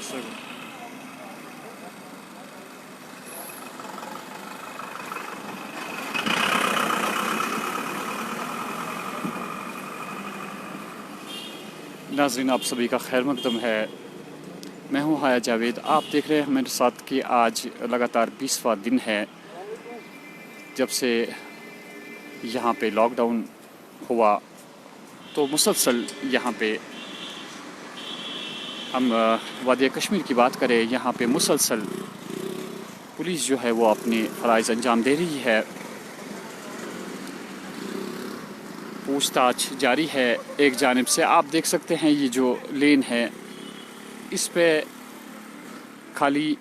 नाज़रीन, आप सभी का खैर मकदम है। मैं हूँ हाया जावेद। आप देख रहे हैं मेरे साथ कि आज लगातार 20वां दिन है जब से यहाँ पे लॉकडाउन हुआ। तो मुसलसल यहाँ पे हम वादी कश्मीर की बात करें, यहाँ पे मुसलसल पुलिस जो है वो अपने फ़राइज़ अंजाम दे रही है। पूछताछ जारी है। एक जानिब से आप देख सकते हैं ये जो लेन है इस पे खाली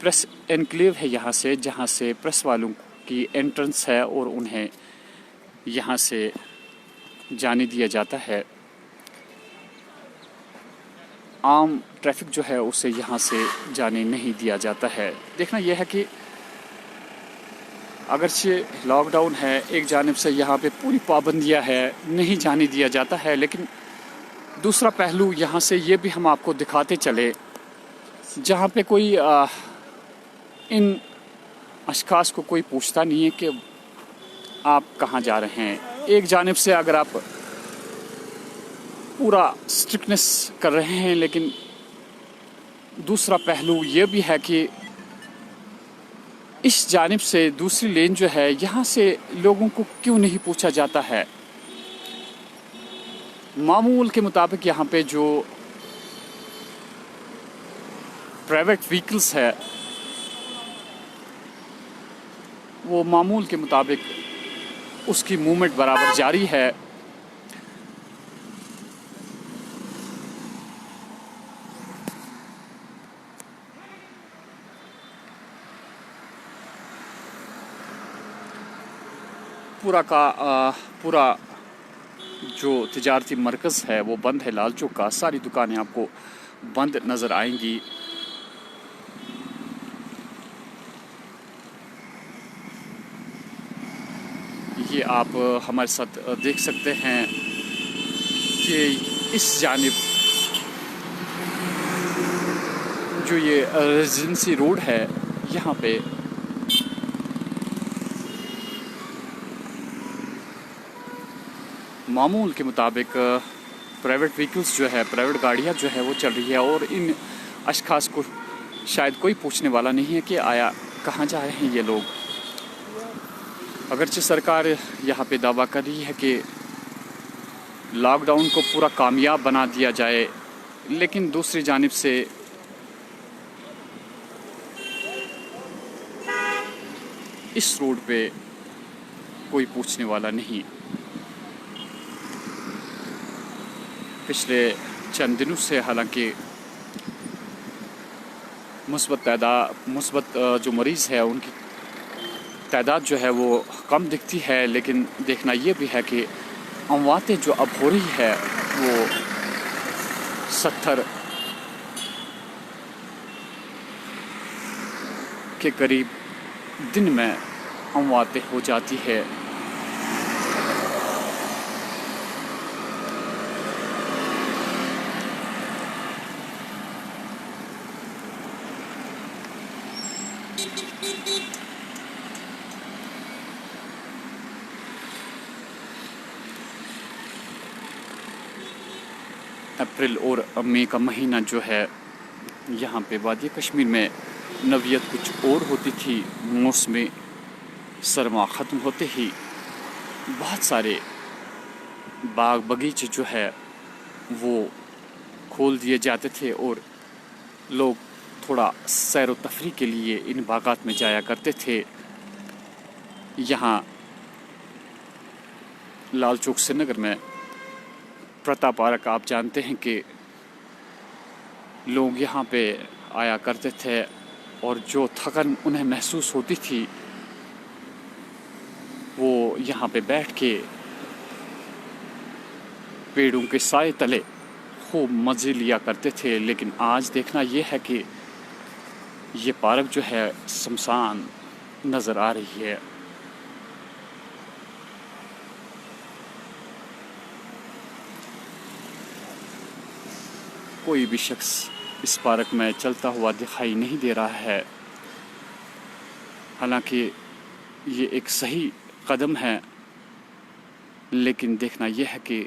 प्रेस एनक्लेव है यहाँ से, जहाँ से प्रेस वालों की एंट्रेंस है और उन्हें यहाँ से जाने दिया जाता है। आम ट्रैफिक जो है उसे यहाँ से जाने नहीं दिया जाता है। देखना यह है कि अगरचे लॉकडाउन है, एक जानिब से यहाँ पे पूरी पाबंदियाँ है, नहीं जाने दिया जाता है, लेकिन दूसरा पहलू यहाँ से ये भी हम आपको दिखाते चले जहाँ पे कोई इन अशखास को कोई पूछता नहीं है कि आप कहाँ जा रहे हैं। एक जानिब से अगर आप पूरा स्ट्रिक्टनेस कर रहे हैं, लेकिन दूसरा पहलू ये भी है कि इस जानिब से दूसरी लेन जो है यहाँ से लोगों को क्यों नहीं पूछा जाता है। मामूल के मुताबिक यहाँ पे जो प्राइवेट व्हीकल्स है वो मामूल के मुताबिक उसकी मूवमेंट बराबर जारी है। पूरा जो तिजारती मरकज़ है वो बंद है। लाल चौक का सारी दुकानें आपको बंद नज़र आएंगी। ये आप हमारे साथ देख सकते हैं कि इस जानिब जो ये रेजिडेंसी रोड है यहाँ पे मामूल के मुताबिक प्राइवेट व्हीकल्स जो है, प्राइवेट गाड़ियाँ जो है वो चल रही है और इन अशखास को शायद कोई पूछने वाला नहीं है कि आया कहाँ जा रहे हैं ये लोग। अगरचे सरकार यहाँ पे दावा कर रही है कि लॉकडाउन को पूरा कामयाब बना दिया जाए, लेकिन दूसरी जानिब से इस रोड पे कोई पूछने वाला नहीं। पिछले चंद दिनों से हालांकि मुस्बत जो मरीज़ है उनकी तादाद जो है वो कम दिखती है, लेकिन देखना ये भी है कि अमवातें जो अब हो रही है वो 70 के करीब दिन में अमवातें हो जाती है। अप्रैल और मई का महीना जो है यहाँ पे वादी कश्मीर में नवियत कुछ और होती थी। मौसम सरमा ख़त्म होते ही बहुत सारे बाग बगीचे जो है वो खोल दिए जाते थे और लोग थोड़ा सैर व तफरीह के लिए इन बागात में जाया करते थे। यहाँ लाल चौक श्रीनगर में प्रताप पार्क आप जानते हैं कि लोग यहाँ पे आया करते थे और जो थकन उन्हें महसूस होती थी वो यहाँ पे बैठ के पेड़ों के साए तले खूब मज़े लिया करते थे। लेकिन आज देखना ये है कि ये पार्क जो है सुनसान नज़र आ रही है। कोई भी शख्स اس پارک میں چلتا ہوا دکھائی نہیں دے رہا ہے۔ حالانکہ یہ ایک صحیح قدم ہے، لیکن دیکھنا یہ ہے کہ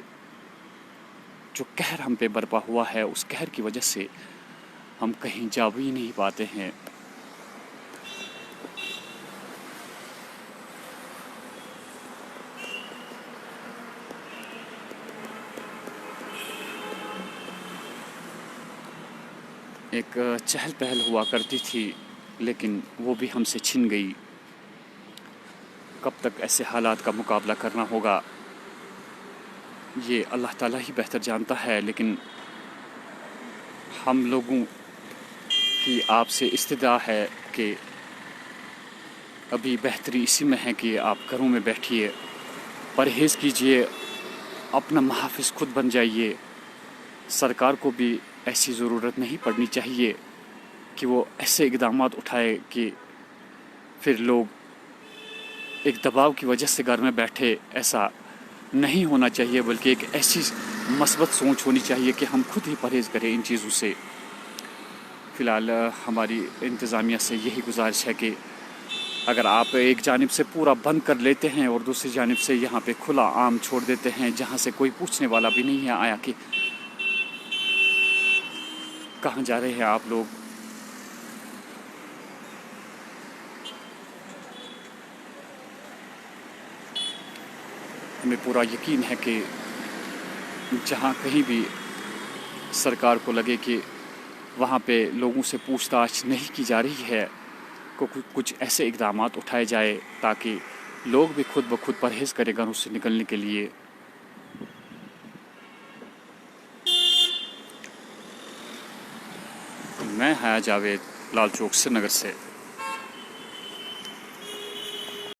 جو قہر ہم پہ برپا ہوا ہے اس قہر کی وجہ سے ہم کہیں جا بھی نہیں پاتے ہیں۔ ایک چہل پہل ہوا کرتی تھی، لیکن وہ بھی ہم سے چھن گئی۔ کب تک ایسے حالات کا مقابلہ کرنا ہوگا یہ اللہ تعالیٰ ہی بہتر جانتا ہے، لیکن ہم لوگوں کی آپ سے استدعا ہے کہ ابھی بہتری اسی میں ہے کہ آپ گھروں میں بیٹھیے، پرہیز کیجیے، اپنا محافظ خود بن جائیے۔ سرکار کو بھی ایسی ضرورت نہیں پڑنی چاہیے کہ وہ ایسے اقدامات اٹھائے کہ پھر لوگ ایک دباؤ کی وجہ سے گھر میں بیٹھے۔ ایسا نہیں ہونا چاہیے، بلکہ ایک ایسی مثبت سوچ ہونی چاہیے کہ ہم خود ہی پرہیز کریں ان چیزوں سے۔ فی الحال ہماری انتظامیہ سے یہی گزارش ہے کہ اگر آپ ایک جانب سے پورا بند کر لیتے ہیں اور دوسری جانب سے یہاں پہ کھلا عام چھوڑ دیتے ہیں، جہاں سے کوئی پوچھنے والا بھی نہیں ہے آیا کہ کہاں جا رہے ہیں آپ لوگ، ہمیں پورا یقین ہے کہ جہاں کہیں بھی سرکار کو لگے کہ وہاں پہ لوگوں سے پوچھ تاچھ نہیں کی جا رہی ہے، کچھ ایسے اقدامات اٹھائے جائے تاکہ لوگ بھی خود بخود پرہیز کریں گھروں سے نکلنے کے لیے۔ میں حیا جاوید، لال چوک، سری نگر سے۔